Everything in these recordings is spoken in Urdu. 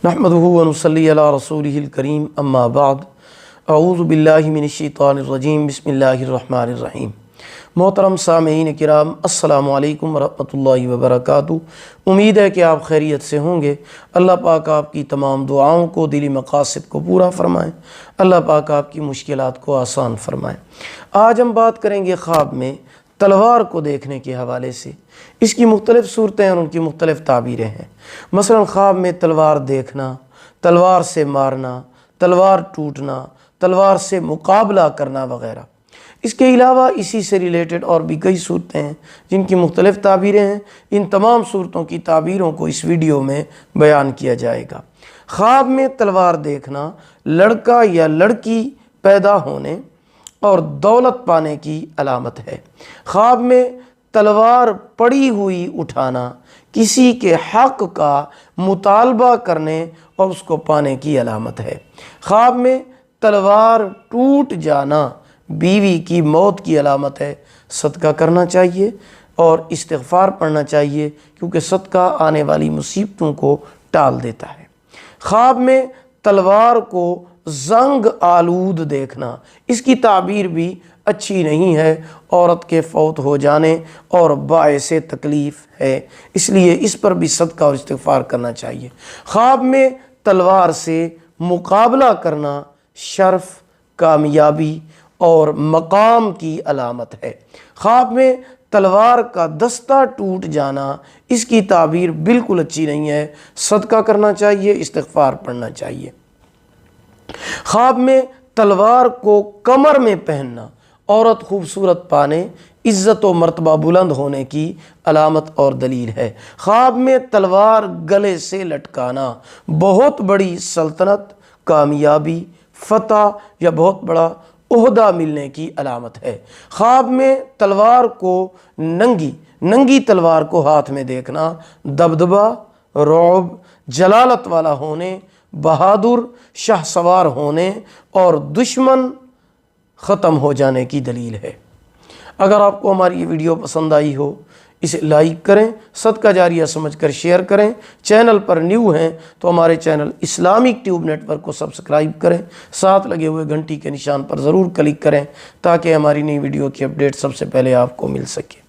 نحمدہ ونصلی علی رسولہ الکریم اما بعد اعوذ باللہ من الشیطان الرجیم بسم اللہ الرحمن الرحیم۔ محترم سامعین کرام، السلام علیکم ورحمۃ اللہ وبرکاتہ۔ امید ہے کہ آپ خیریت سے ہوں گے۔ اللہ پاک آپ کی تمام دعاؤں کو، دلی مقاصد کو پورا فرمائیں۔ اللہ پاک آپ کی مشکلات کو آسان فرمائیں۔ آج ہم بات کریں گے خواب میں تلوار کو دیکھنے کے حوالے سے۔ اس کی مختلف صورتیں اور ان کی مختلف تعبیریں ہیں۔ مثلا خواب میں تلوار دیکھنا، تلوار سے مارنا، تلوار ٹوٹنا، تلوار سے مقابلہ کرنا وغیرہ۔ اس کے علاوہ اسی سے ریلیٹڈ اور بھی کئی صورتیں ہیں جن کی مختلف تعبیریں ہیں۔ ان تمام صورتوں کی تعبیروں کو اس ویڈیو میں بیان کیا جائے گا۔ خواب میں تلوار دیکھنا لڑکا یا لڑکی پیدا ہونے اور دولت پانے کی علامت ہے۔ خواب میں تلوار پڑی ہوئی اٹھانا کسی کے حق کا مطالبہ کرنے اور اس کو پانے کی علامت ہے۔ خواب میں تلوار ٹوٹ جانا بیوی کی موت کی علامت ہے۔ صدقہ کرنا چاہیے اور استغفار پڑھنا چاہیے، کیونکہ صدقہ آنے والی مصیبتوں کو ٹال دیتا ہے۔ خواب میں تلوار کو زنگ آلود دیکھنا، اس کی تعبیر بھی اچھی نہیں ہے، عورت کے فوت ہو جانے اور باعث تکلیف ہے، اس لیے اس پر بھی صدقہ اور استغفار کرنا چاہیے۔ خواب میں تلوار سے مقابلہ کرنا شرف، کامیابی اور مقام کی علامت ہے۔ خواب میں تلوار کا دستہ ٹوٹ جانا، اس کی تعبیر بالکل اچھی نہیں ہے، صدقہ کرنا چاہیے، استغفار پڑھنا چاہیے۔ خواب میں تلوار کو کمر میں پہننا عورت خوبصورت پانے، عزت و مرتبہ بلند ہونے کی علامت اور دلیل ہے۔ خواب میں تلوار گلے سے لٹکانا بہت بڑی سلطنت، کامیابی، فتح یا بہت بڑا عہدہ ملنے کی علامت ہے۔ خواب میں تلوار کو ننگی تلوار کو ہاتھ میں دیکھنا دبدبہ، رعب، جلالت والا ہونے، بہادر، شاہ سوار ہونے اور دشمن ختم ہو جانے کی دلیل ہے۔ اگر آپ کو ہماری یہ ویڈیو پسند آئی ہو، اسے لائک کریں، صدقہ جاریہ سمجھ کر شیئر کریں۔ چینل پر نیو ہیں تو ہمارے channel Islamic tube network کو سبسکرائب کریں، ساتھ لگے ہوئے گھنٹی کے نشان پر ضرور کلک کریں تاکہ ہماری نئی ویڈیو کی اپڈیٹ سب سے پہلے آپ کو مل سکے۔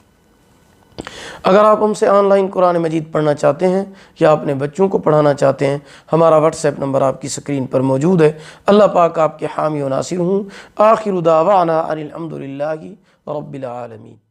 اگر آپ ہم سے آن لائن قرآن مجید پڑھنا چاہتے ہیں یا اپنے بچوں کو پڑھانا چاہتے ہیں، ہمارا واٹس ایپ نمبر آپ کی سکرین پر موجود ہے۔ اللہ پاک آپ کے حامی و ناصر ہوں۔ آخر دعوانا ان الحمد للہ رب العالمین۔